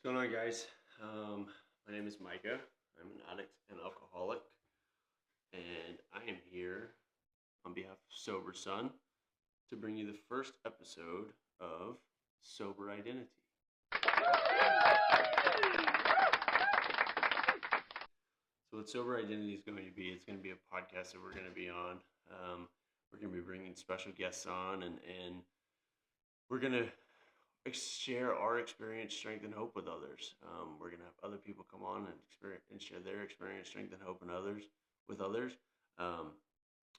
going on, guys? My name is Micah. I'm an addict and alcoholic, and I am here on behalf of Sober Son to bring you the first episode of Sober Identity. So what Sober Identity is going to be, it's going to be a podcast that we're going to be on. We're going to be bringing special guests on, and we're going to share our experience, strength, and hope with others. We're going to have other people come on and share their experience, strength, and hope with others.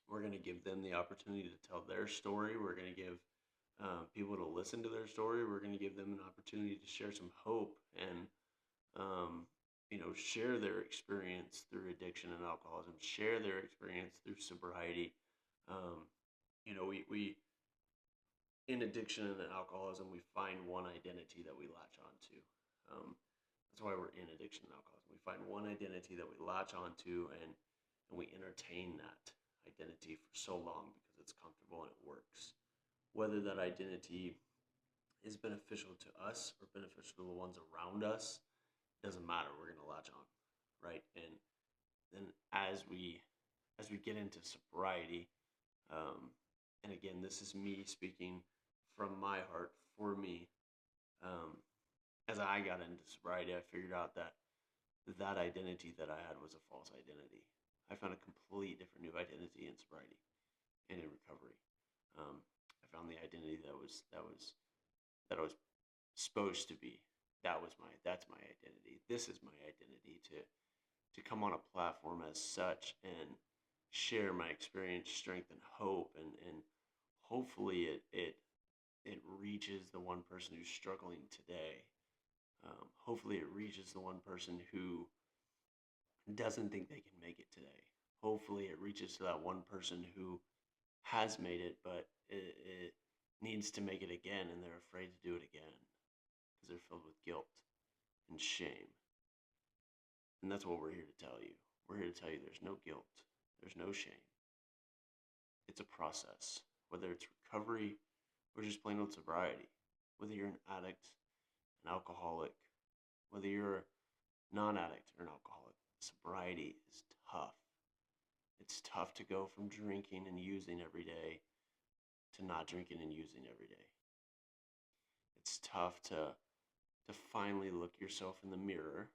We're going to give them the opportunity to tell their story. We're going to give people to listen to their story. We're going to give them an opportunity to share some hope and, share their experience through addiction and alcoholism, share their experience through sobriety. We in addiction and alcoholism, we find one identity that we latch onto. That's why we're in addiction and alcoholism. We find one identity that we latch onto, and we entertain that identity for so long because it's comfortable and it works. Whether that identity is beneficial to us or beneficial to the ones around us, doesn't matter. We're going to latch on, right? And then as we get into sobriety, and again, this is me speaking from my heart for me. As I got into sobriety, I figured out that identity that I had was a false identity. I found a complete different new identity in sobriety and in recovery. I found the identity that I was supposed to be. That's my identity. This is my identity to come on a platform as such and share my experience, strength, and hope, and hopefully it reaches the one person who's struggling today. Hopefully it reaches the one person who doesn't think they can make it today. Hopefully it reaches to that one person who has made it, but it needs to make it again, and they're afraid to do it again because they're filled with guilt and shame. And that's what we're here to tell you. We're here to tell you there's no guilt. There's no shame. It's a process, whether it's recovery or just plain old sobriety. Whether you're an addict, an alcoholic, whether you're a non-addict or an alcoholic, sobriety is tough. It's tough to go from drinking and using every day to not drinking and using every day. It's tough to finally look yourself in the mirror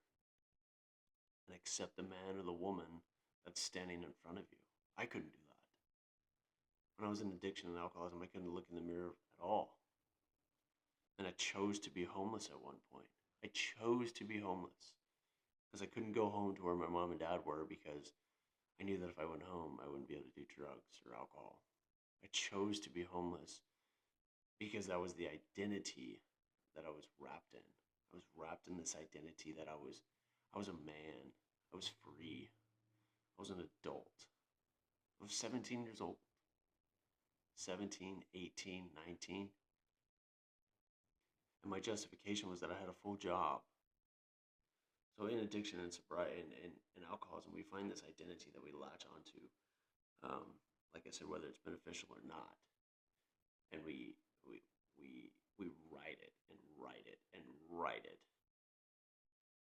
and accept the man or the woman that's standing in front of you. I couldn't do that. When I was in addiction and alcoholism, I couldn't look in the mirror at all. And I chose to be homeless at one point. I chose to be homeless because I couldn't go home to where my mom and dad were because I knew that if I went home, I wouldn't be able to do drugs or alcohol. I chose to be homeless because that was the identity that I was wrapped in. I was wrapped in this identity that I was a man. I was free. I was an adult. I was 17 years old. 17, 18, 19. And my justification was that I had a full job. So in addiction and sobriety and alcoholism, we find this identity that we latch onto. Like I said, whether it's beneficial or not. And we write it and write it and write it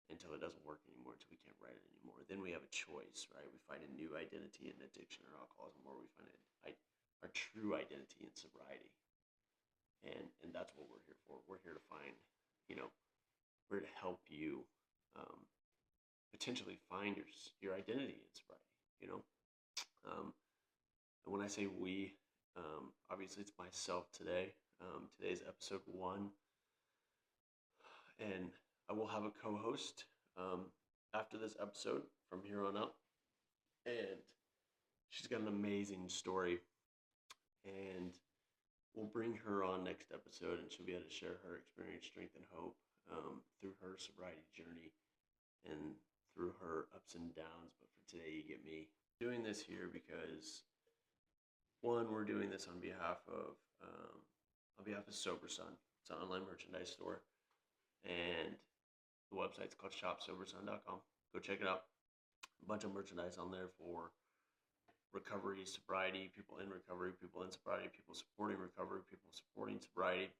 until it doesn't work anymore, until we can't write it anymore. Then we have a choice, right? We find a new identity in addiction or alcoholism, or we find our true identity in sobriety. And that's what we're here for. We're here to find, we're to help you potentially find your identity in sobriety, And when I say we, obviously it's myself today. Today's episode 1. And I will have a co-host after this episode from here on out. And she's got an amazing story. And we'll bring her on next episode, and she'll be able to share her experience, strength, and hope through her sobriety journey and through her ups and downs. But for today, you get me doing this here because, one, we're doing this on behalf of Sober Son. It's an online merchandise store, and the website's called shopsoberson.com. Go check it out. A bunch of merchandise on there for recovery, sobriety, people in recovery, people in sobriety, people supporting recovery, people supporting sobriety,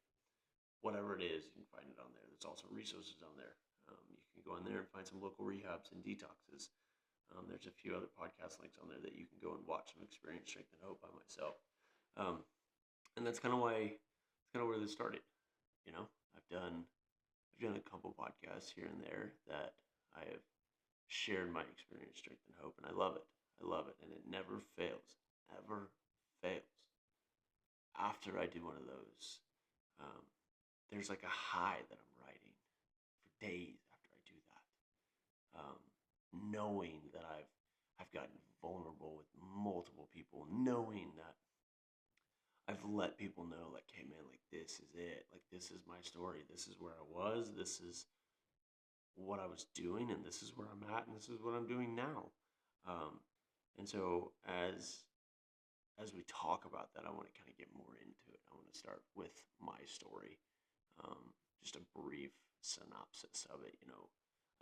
whatever it is, you can find it on there. There's also resources on there. You can go on there and find some local rehabs and detoxes. There's a few other podcast links on there that you can go and watch some experience, strength, and hope by myself. And that's kind of where this started. You know, I've done a couple podcasts here and there that I have shared my experience, strength, and hope, and I love it. I love it, and it never fails. Ever fails. After I do one of those, there's like a high that I'm riding for days after I do that. Knowing that I've gotten vulnerable with multiple people, knowing that I've let people know, like, hey man, like, this is it, like, this is my story, this is where I was, this is what I was doing, and this is where I'm at, and this is what I'm doing now. And so as we talk about that, I want to kind of get more into it. I want to start with my story, just a brief synopsis of it.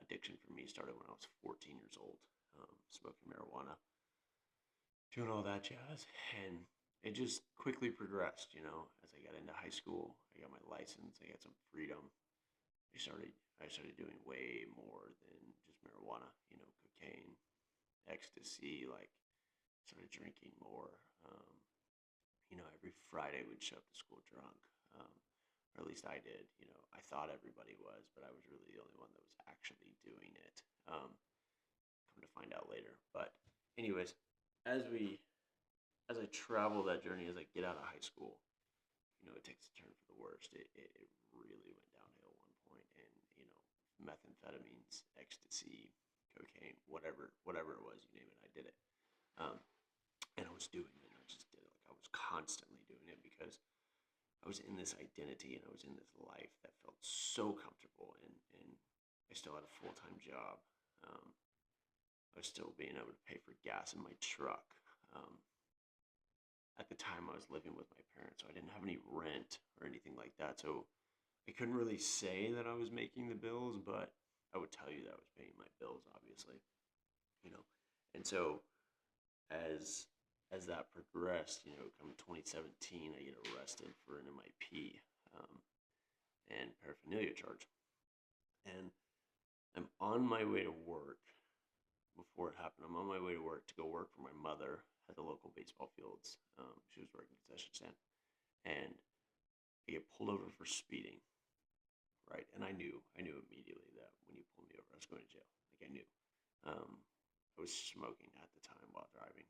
Addiction for me started when I was 14 years old, smoking marijuana, doing all that jazz, and it just quickly progressed. As I got into high school, I got my license, I got some freedom. I started doing way more than just marijuana. Cocaine, ecstasy. Like, started drinking more. Every Friday we'd show up to school drunk, or at least I did. I thought everybody was, but I was really the only one that was actually doing it. Come to find out later. But anyways, as I travel that journey, as I get out of high school, it takes a turn for the worst. It really went downhill at one point, and methamphetamines, ecstasy, cocaine, whatever it was, you name it, I did it. And I was doing it. I just did it. Like, I was constantly doing it because I was in this identity and I was in this life that felt so comfortable, and I still had a full-time job. I was still being able to pay for gas in my truck. At the time, I was living with my parents, so I didn't have any rent or anything like that. So I couldn't really say that I was making the bills, but I would tell you that I was paying my bills, obviously. And so as that progressed, come 2017, I get arrested for an MIP and paraphernalia charge. And I'm on my way to work. Before it happened, I'm on my way to work to go work for my mother at the local baseball fields. She was working concession stand, and I get pulled over for speeding, right? And I knew immediately that when you pulled me over, I was going to jail. Like, I knew. I was smoking at the time while driving,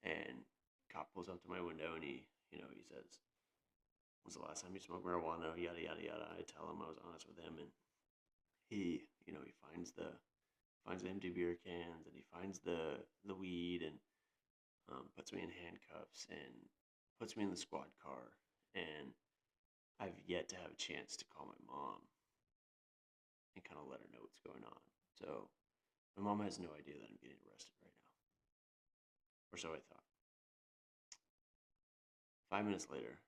and cop pulls up to my window and he says, "When's the last time you smoked marijuana?" Yada yada yada. I tell him I was honest with him, and he finds the empty beer cans, and he finds the weed, and puts me in handcuffs and puts me in the squad car. And I've yet to have a chance to call my mom and kind of let her know what's going on. So my mom has no idea that I'm getting arrested right now, or so I thought. 5 minutes later,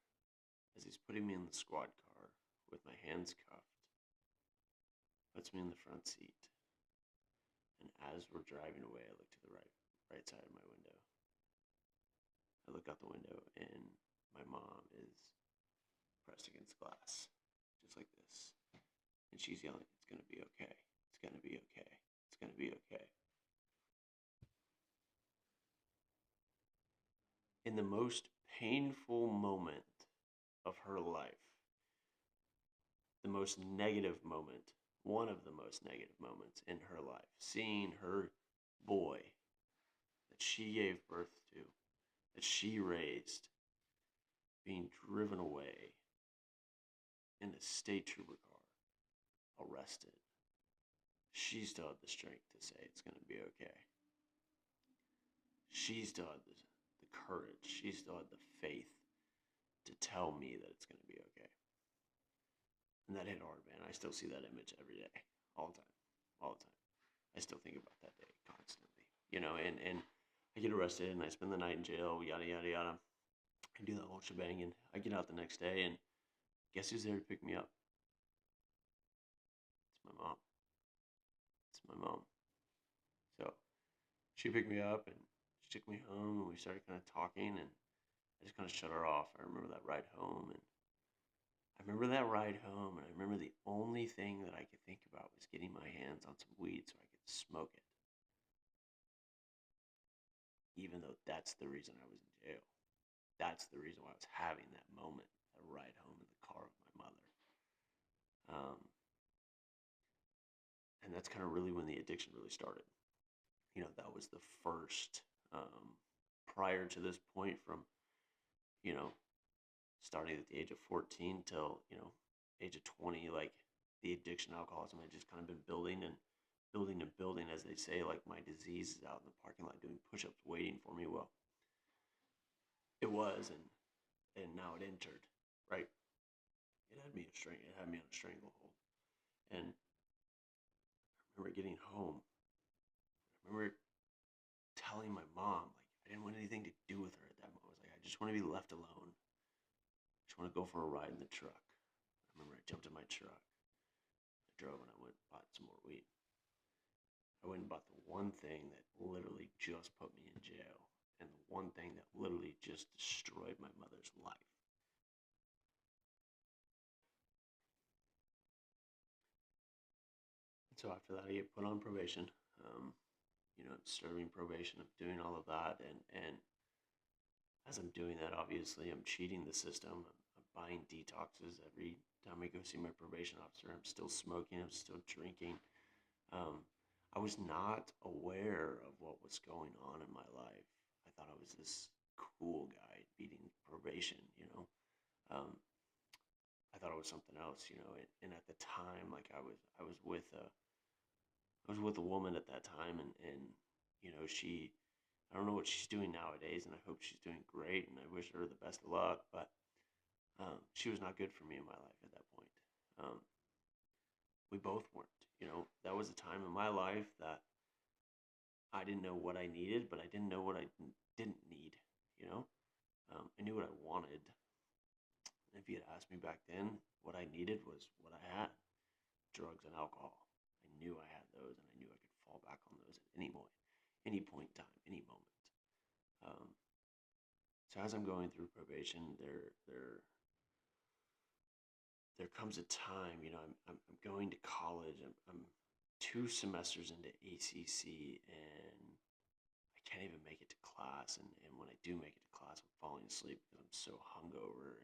as he's putting me in the squad car with my hands cuffed, puts me in the front seat. And as we're driving away, I look to the right side of my window. I look out the window, and my mom is pressed against glass, just like this. And she's yelling, "It's going to be okay. It's going to be okay. It's going to be okay." In the most painful moment of her life, the most negative moment, one of the most negative moments in her life, seeing her boy that she gave birth to, that she raised, being driven away in a state trooper car, arrested. She still had the strength to say it's going to be okay. She still had the courage. She still had the faith to tell me that it's going to be okay. And that hit hard, man. I still see that image every day, all the time. I still think about that day constantly, and I get arrested and I spend the night in jail, yada, yada, yada. I do the whole shebang, and I get out the next day, and guess who's there to pick me up? It's my mom. So she picked me up, and she took me home, and we started kind of talking, and I just kind of shut her off. I remember that ride home, and I I remember that ride home, and I remember the only thing that I could think about was getting my hands on some weed so I could smoke it, even though that's the reason I was in jail. That's the reason why I was having that moment, that ride home in the car with my mother. Um, and that's kind of really when the addiction really started. That was the first, prior to this point, from, you know, starting at the age of 14 till, age of 20, like the addiction alcoholism had just kind of been building and building and building, as they say, like my disease is out in the parking lot doing push-ups waiting for me. Well, it was, and now it entered, right? It had me on a stranglehold. And I remember getting home. I remember telling my mom, like, I didn't want anything to do with her at that moment. I was like, I just want to be left alone. I just want to go for a ride in the truck. I remember I jumped in my truck. I drove and I went and bought some more weed. I went and bought the one thing that literally just put me in jail, and the one thing that literally just destroyed my mother's life. And so after that, I get put on probation. Um, Serving probation, I'm doing all of that, and as I'm doing that, obviously, I'm cheating the system. I'm buying detoxes every time I go see my probation officer. I'm still smoking. I'm still drinking. Um, I was not aware of what was going on in my life. I thought I was this cool guy beating probation. Um, I thought it was something else. And at the time, like I was with a woman at that time, and she, I don't know what she's doing nowadays, and I hope she's doing great, and I wish her the best of luck. But she was not good for me in my life at that point. Um, we both weren't. That was a time in my life that I didn't know what I needed, but I didn't know what I didn't need. You know, I knew what I wanted. And if you had asked me back then, what I needed was what I had: drugs and alcohol. I knew I had those, and I knew I could fall back on those at any point in time, any moment. Um, so as I'm going through probation, there comes a time. I'm going to college. I'm 2 semesters into ACC, and I can't even make it to class. And when I do make it to class, I'm falling asleep because I'm so hungover,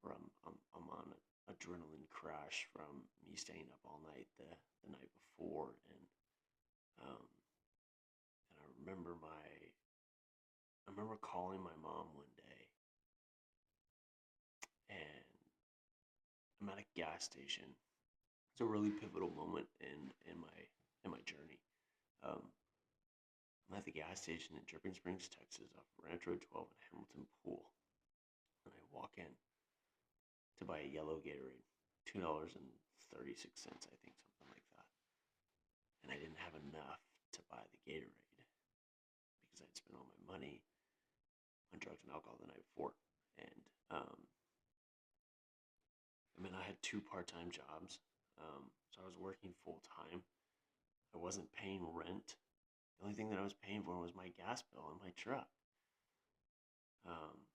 or I'm on an adrenaline crash from me staying up all night the night before. And I remember calling my mom one day, and I'm at a gas station. It's a really pivotal moment in my journey. Um, I'm at the gas station in Dripping Springs, Texas, off Ranch Road 12 in Hamilton Pool, and I walk in to buy a yellow Gatorade, $2.36, I think, something like that. And I didn't have enough to buy the Gatorade because I'd spent all my money on drugs and alcohol the night before. And I had 2 part-time jobs, so I was working full-time. I wasn't paying rent. The only thing that I was paying for was my gas bill and my truck. Um,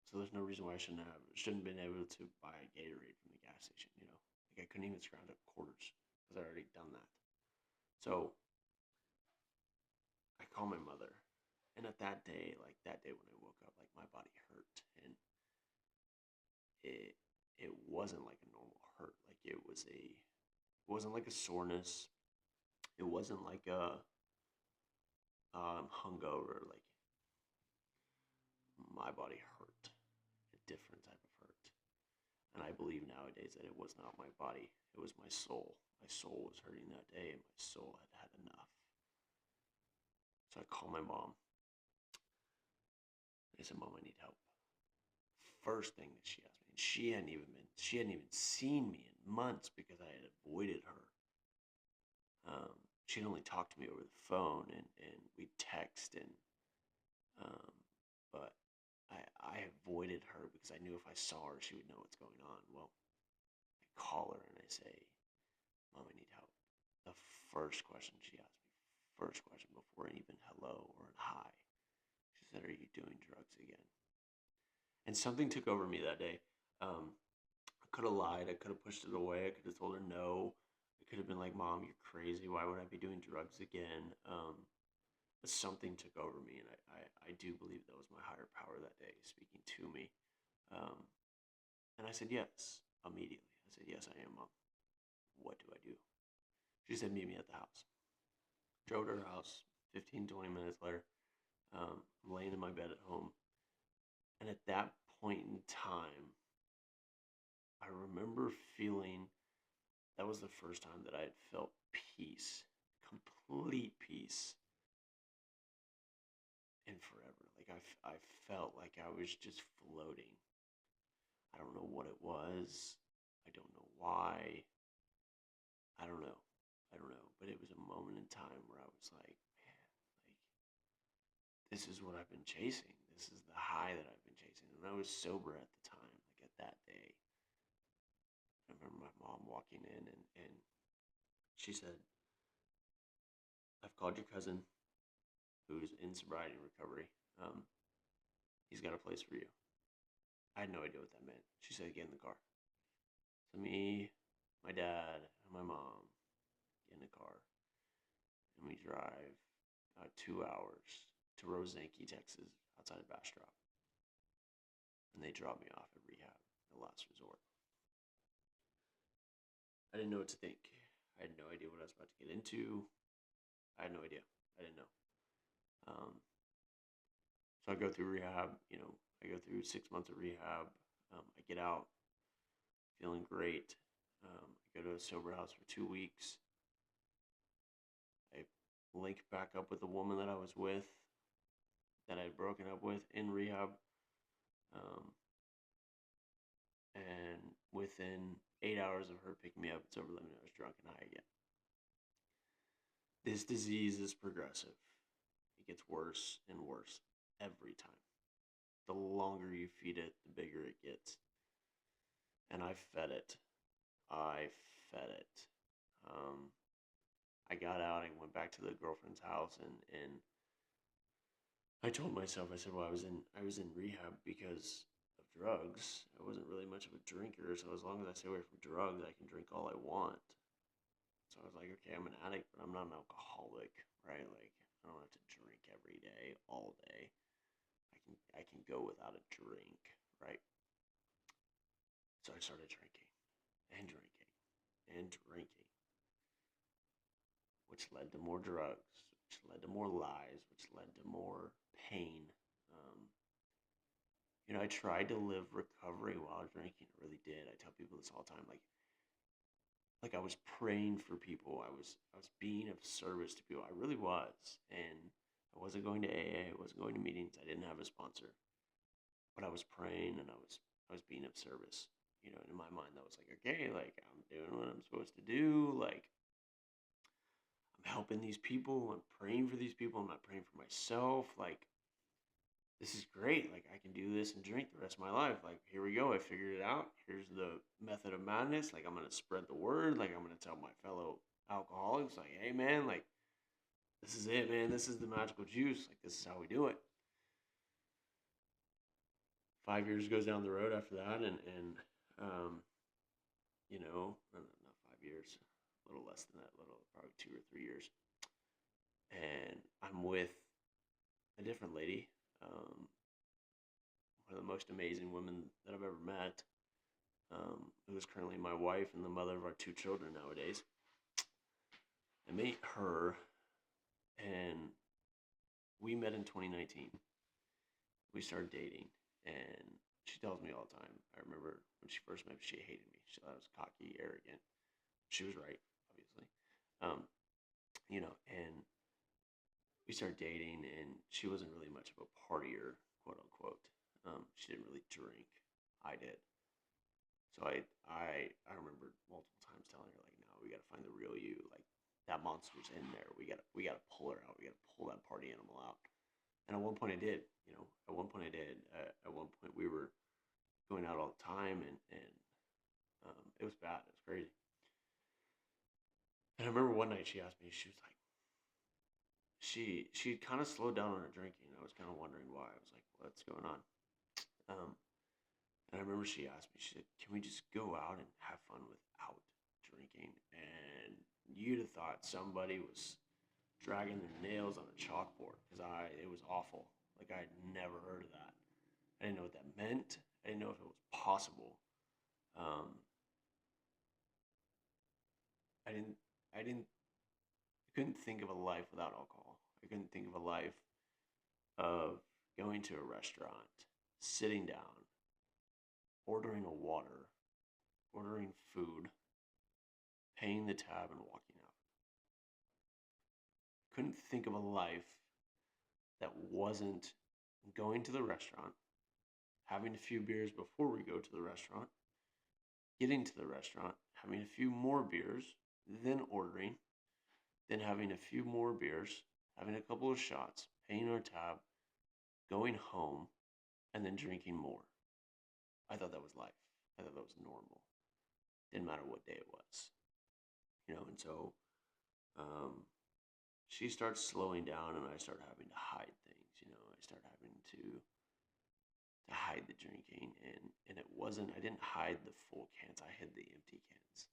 so there's no reason why I shouldn't have been able to buy a Gatorade from the gas station. Like I couldn't even scrounge up quarters because I'd already done that. So I call my mother, and at that day, when I woke up, like my body hurt, and it wasn't like a normal hurt. Like it wasn't like a soreness. It wasn't like a hungover. Like my body hurt, a different type of hurt. And I believe nowadays that it was not my body, it was my soul. My soul was hurting that day, and my soul had had enough. So I call my mom. I said, Mom, I need help. First thing that she asked me, and she hadn't even seen me in months because I had avoided her. She'd only talked to me over the phone, and we'd text, um, but I avoided her because I knew if I saw her, she would know what's going on. Well, I call her and I say, Mom, I need help. The first question she asked me, first question before even hello or hi, she said, are you doing drugs again? And something took over me that day. I could have lied. I could have pushed it away. I could have told her no. I could have been like, Mom, you're crazy. Why would I be doing drugs again? But something took over me, and I do believe that was my higher power that day speaking to me. Um, and I said yes immediately. I said, yes, I am, Mom. What do I do? She said, meet me at the house. Drove to her house. 15, 20 minutes later, I'm laying in my bed at home. And at that point in time, I remember feeling that was the first time that I had felt peace, complete peace in forever. Like I felt like I was just floating. I don't know what it was. I don't know why. I don't know. I don't know. But it was a moment in time where I was like, man, like this is what I've been chasing. This is the high that I've been chasing. And I was sober at the time, like at that day. I remember my mom walking in and she said, I've called your cousin who's in sobriety and recovery. Um, he's got a place for you. I had no idea what that meant. She said, get in the car. So me, my dad, and my mom get in the car, and we drive 2 hours to Rosanke, Texas, outside of Bastrop. And they drop me off at rehab, the last resort. I didn't know what to think. I had no idea what I was about to get into. I had no idea. I didn't know. So I go through rehab. I go through 6 months of rehab. I get out feeling great. I go to a sober house for 2 weeks. I link back up with the woman that I was with, that I had broken up with in rehab. And within 8 hours of her picking me up and sober, letting me know I was drunk and high again. This disease is progressive. It gets worse and worse every time. The longer you feed it, the bigger it gets. And I fed it. I got out and went back to the girlfriend's house, and I told myself, I said, well, I was in rehab because of drugs. I wasn't really much of a drinker, so as long as I stay away from drugs, I can drink all I want. So I was like, okay, I'm an addict, but I'm not an alcoholic, right? Like, I don't have to drink every day, all day. I can go without a drink, right? So I started drinking and drinking and drinking, which led to more drugs, which led to more lies, which led to more pain. Um, I tried to live recovery while drinking. I really did. I tell people this all the time. Like I was praying for people. I was being of service to people. I really was. And I wasn't going to AA. I wasn't going to meetings. I didn't have a sponsor. But I was praying and I was being of service. And in my mind that was like, okay, like I'm doing what I'm supposed to do. Like I'm helping these people. I'm praying for these people. I'm not praying for myself. Like this is great. Like I can do this and drink the rest of my life. Like here we go. I figured it out. Here's the method of madness. Like I'm gonna spread the word. Like I'm gonna tell my fellow alcoholics. Like hey man, like this is it, man. This is the magical juice. Like this is how we do it. 5 years goes down the road after that, and um, not 5 years, a little less than that, probably 2 or 3 years, and I'm with a different lady, one of the most amazing women that I've ever met, who is currently my wife and the mother of our 2 children nowadays. I met her, and we met in 2019. We started dating, and she tells me all the time. I remember when she first met me, she hated me. She thought I was cocky, arrogant. She was right, obviously. And we started dating, and she wasn't really much of a partier, quote unquote. She didn't really drink. I did. So I remember multiple times telling her like, no, we got to find the real you. Like that monster's in there. We gotta pull her out. We gotta pull that party animal out. And at one point I did. At one point I did. At one point we were going out all the time, and it was bad. It was crazy. And I remember one night she asked me. She was like, she kind of slowed down on her drinking. I was kind of wondering why. I was like, what's going on? Um, And I remember she asked me, she said, "Can we just go out and have fun without drinking?" And you'd have thought somebody was dragging their nails on a chalkboard because it was awful. Like, I'd never heard of that. I didn't know what that meant. I didn't know if it was possible. Um, I didn't, I didn't, I couldn't think of a life without alcohol. I couldn't think of a life of going to a restaurant, sitting down, ordering a water, ordering food, paying the tab, and walking out. Couldn't think of a life that wasn't going to the restaurant, having a few beers before we go to the restaurant, getting to the restaurant, having a few more beers, then ordering, then having a few more beers, having a couple of shots, paying our tab, going home, and then drinking more. I thought that was life. I thought that was normal. Didn't matter what day it was, and so um, she starts slowing down, and I start having to hide things. I start having to hide the drinking, and it wasn't. I didn't hide the full cans. I hid the empty cans.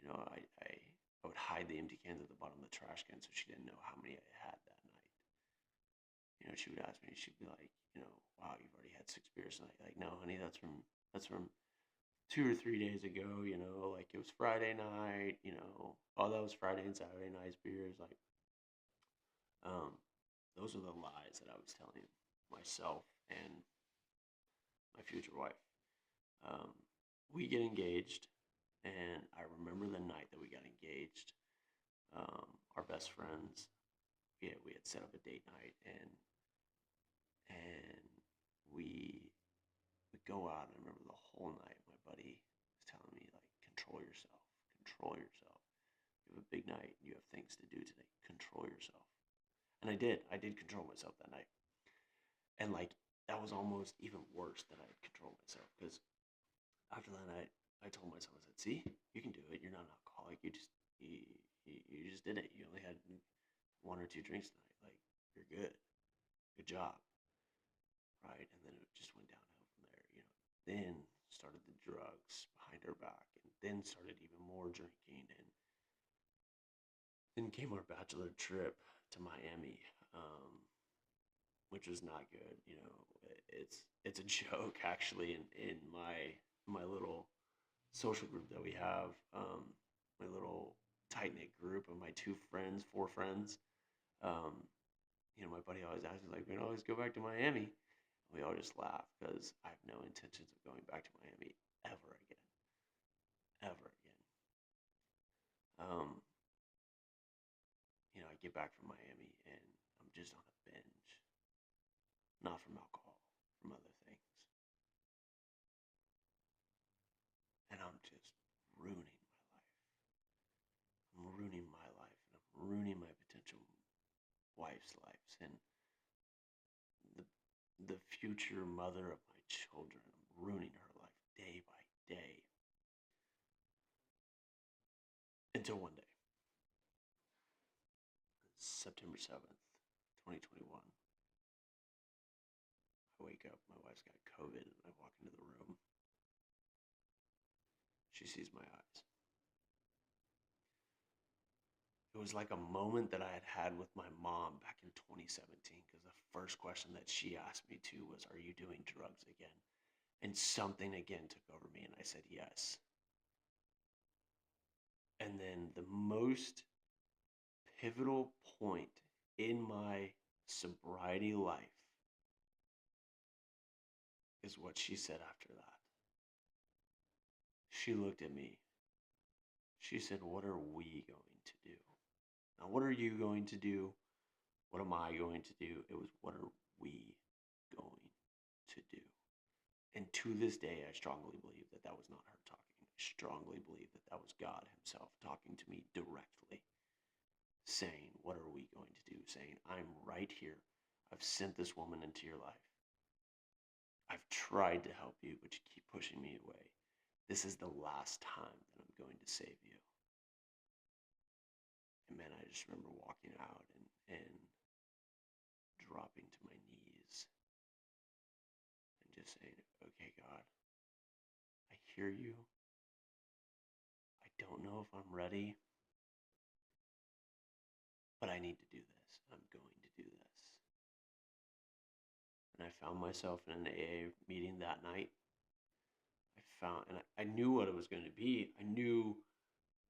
I would hide the empty cans at the bottom of the trash can so she didn't know how many I had that night. She would ask me. She'd be like, "Wow, you've already had 6 beers tonight." Like, "No, honey, that's from 2 or 3 days ago." Like, it was Friday night. Oh, that was Friday and Saturday night's beers. Like, um, those are the lies that I was telling myself and my future wife. Um, we get engaged, and I remember the night that we got engaged. Our best friends, we had set up a date night, and we would go out. And I remember the whole night my buddy was telling me, like, control yourself, control yourself. You have a big night. You have things to do today. Control yourself. And I did. I did control myself that night. And, like, that was almost even worse than I had controlled myself, because after that night, I told myself, I said, "See, you can do it. You're not an alcoholic. You just did it. You only had 1 or 2 drinks tonight. Like, you're good. Good job." Right? And then it just went downhill from there. Then started the drugs behind her back, and then started even more drinking, and then came our bachelor trip to Miami, which was not good. It's a joke, actually, in my little social group that we have, my little tight knit group of my 4 friends. Um, my buddy always asks me, like, "We can always go back to Miami." We all just laugh because I have no intentions of going back to Miami ever again, ever again. Um, I get back from Miami, and I'm just on a binge, not from alcohol, from other things, and I'm just ruining my life. I'm ruining my life, and I'm ruining my potential wife's lives, and the the future mother of my children. I'm ruining her life day by day, until one day, September 7th, 2021. I wake up, my wife's got COVID, and I walk into the room. She sees my eyes. It was like a moment that I had with my mom back in 2017, because the first question that she asked me to was, "Are you doing drugs again?" And something again took over me, and I said yes. And then the most pivotal point in my sobriety life is what she said after that. She looked at me. She said, "What are we going to do?" Now, what are you going to do? What am I going to do? It was, what are we going to do? And to this day, I strongly believe that that was not her talking. I strongly believe that that was God himself talking to me directly, saying, "What are we going to do?" Saying, "I'm right here. I've sent this woman into your life. I've tried to help you, but you keep pushing me away. This is the last time that I'm going to save you." And man, I just remember walking out and dropping to my knees and just saying, "Okay, God, hear you. I don't know if I'm ready, but I need to do this. I'm going to do this. And I found myself in an AA meeting that night. I knew what it was going to be. I knew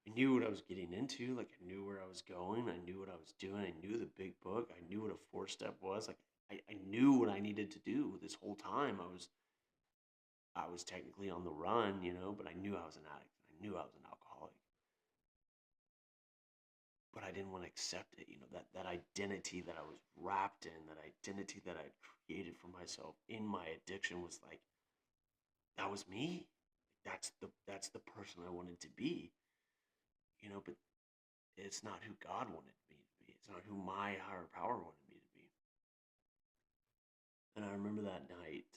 what I was getting into. Like, I knew where I was going. I knew what I was doing. I knew the big book. I knew what a 4-step was. Like, I knew what I needed to do this whole time. I was technically on the run, but I knew I was an addict. I knew I was an alcoholic. But I didn't want to accept it, that identity that I was wrapped in, that identity that I'd created for myself in my addiction was like, that was me. That's the person I wanted to be, but it's not who God wanted me to be. It's not who my higher power wanted me to be. And I remember that night,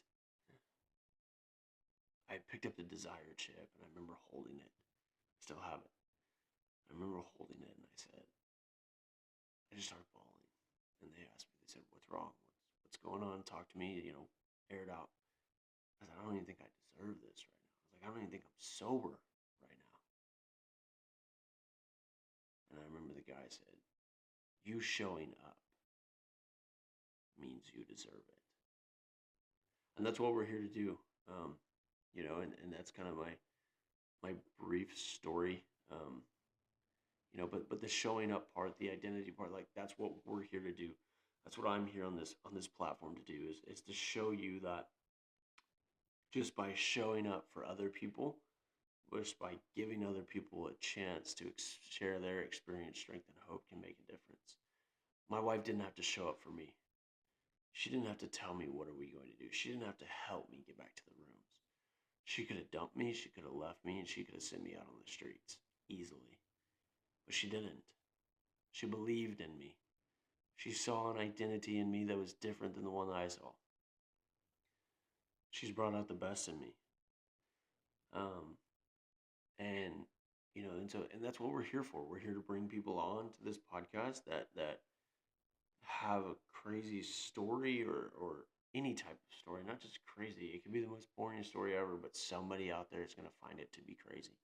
I picked up the desire chip and I remember holding it. I still have it. I remember holding it and I said, I just started bawling. And they asked me, they said, what's wrong? What's going on? Talk to me, air it out. I said, I don't even think I deserve this right now. I was like, I don't even think I'm sober right now. And I remember the guy said, you showing up means you deserve it. And that's what we're here to do. And that's kind of my brief story. But the showing up part, the identity part, like that's what we're here to do. That's what I'm here on this platform to do is to show you that just by showing up for other people, just by giving other people a chance to share their experience, strength, and hope can make a difference. My wife didn't have to show up for me. She didn't have to tell me what are we going to do. She didn't have to help me get back to the rooms. She could have dumped me, she could have left me, and she could have sent me out on the streets easily. But she didn't. She believed in me. She saw an identity in me that was different than the one that I saw. She's brought out the best in me. And that's what we're here for. We're here to bring people on to this podcast that have a crazy story or any type of story, not just crazy. It could be the most boring story ever, but somebody out there is going to find it to be crazy.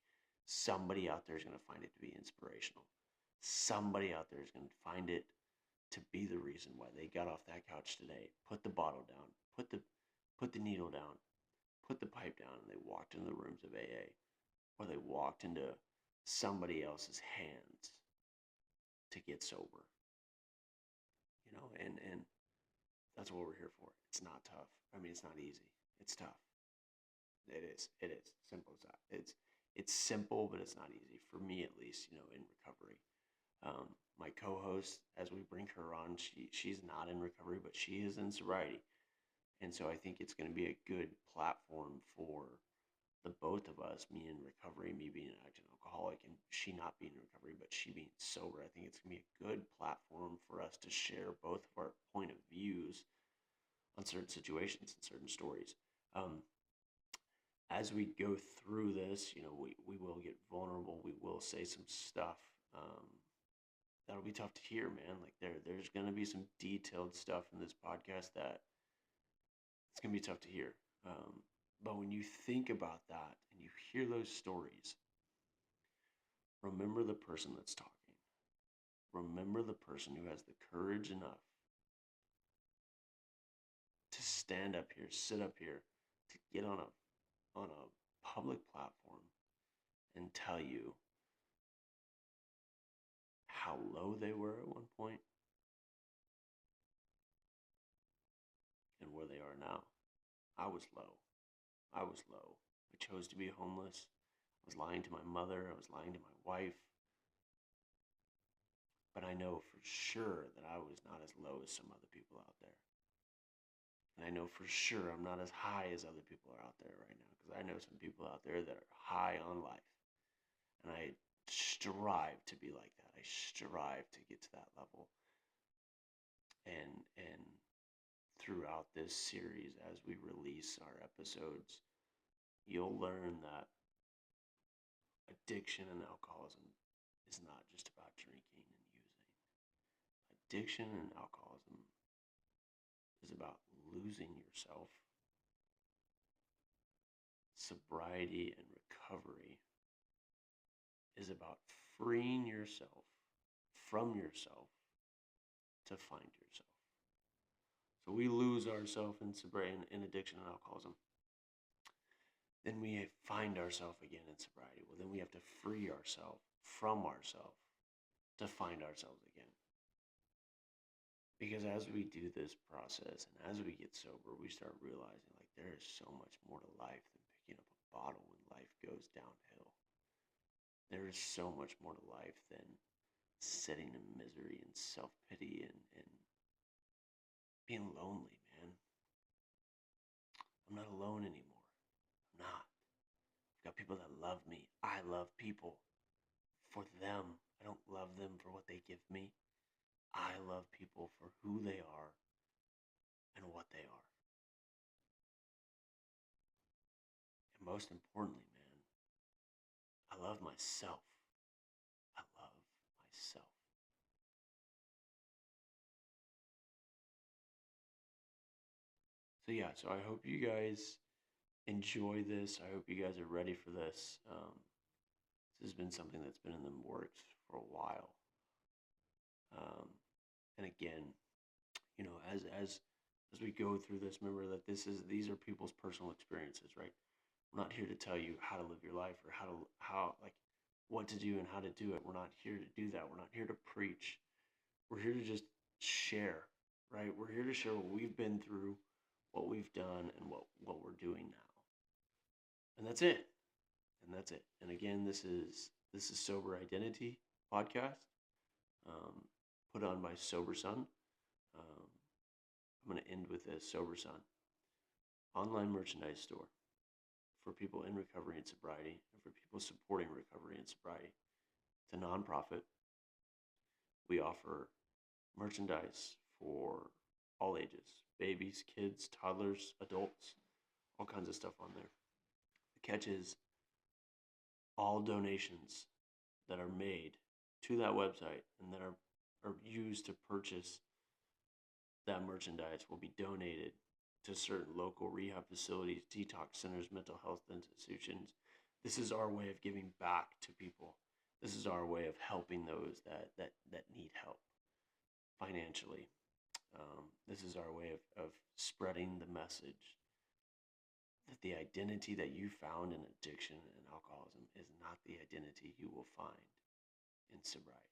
Somebody out there is going to find it to be inspirational. Somebody out there is going to find it to be the reason why they got off that couch today, put the bottle down, put the needle down, put the pipe down, and they walked into the rooms of AA, or they walked into somebody else's hands to get sober. And that's what we're here for. It's not tough. I mean, it's not easy. It's tough. It is. Simple as that. It's simple, but it's not easy for me, at least. In recovery. My co-host, as we bring her on, she's not in recovery, but she is in sobriety, and so I think it's going to be a good platform for the both of us, me in recovery, me being an addict and alcoholic, and she not being in recovery, but she being sober. I think it's going to be a good platform for us to share both of our point of views on certain situations and certain stories. As we go through this, we will get vulnerable. We will say some stuff that'll be tough to hear, man. Like there's going to be some detailed stuff in this podcast that it's going to be tough to hear. But when you think about that and you hear those stories, remember the person that's talking. Remember the person who has the courage enough to stand up here, sit up here, to get on a public platform and tell you how low they were at one point and where they are now. I was low. I chose to be homeless. I was lying to my mother. I was lying to my wife. But I know for sure that I was not as low as some other people out there. And I know for sure I'm not as high as other people are out there right now, because I know some people out there that are high on life. And I strive to be like that. I strive to get to that level. And throughout this series, as we release our episodes, you'll learn that addiction and alcoholism is not just about drinking and using. Addiction and alcoholism is about losing yourself. Sobriety and recovery is about freeing yourself from yourself to find yourself. So we lose ourselves in sobriety, in addiction and alcoholism. Then we find ourselves again in sobriety. Well, then we have to free ourselves from ourselves to find ourselves again. Because as we do this process and as we get sober, we start realizing like there is so much more to life than picking up a bottle when life goes downhill. There is so much more to life than sitting in misery and self-pity and being lonely, man. I'm not alone anymore. I'm not. I've got people that love me. I love people for them. I don't love them for what they give me. I love people for who they are and what they are. And most importantly, man, I love myself. I love myself. So yeah, so I hope you guys enjoy this. I hope you guys are ready for this. This has been something that's been in the works for a while. And again, you know, as we go through this, remember that these are people's personal experiences, right? We're not here to tell you how to live your life or how like what to do and how to do it. We're not here to do that. We're not here to preach. We're here to just share, right? We're here to share what we've been through, what we've done, and what we're doing now. And that's it. And that's it. And again, this is Sober Identity podcast, put on by Sober Son. I'm going to end with a Sober Son online merchandise store for people in recovery and sobriety and for people supporting recovery and sobriety. It's a nonprofit. We offer merchandise for all ages, babies, kids, toddlers, adults, all kinds of stuff on there. The catch is all donations that are made to that website and that are used to purchase that merchandise will be donated to certain local rehab facilities, detox centers, mental health institutions. This is our way of giving back to people. This is our way of helping those that need help financially. This is our way of spreading the message that the identity that you found in addiction and alcoholism is not the identity you will find in sobriety.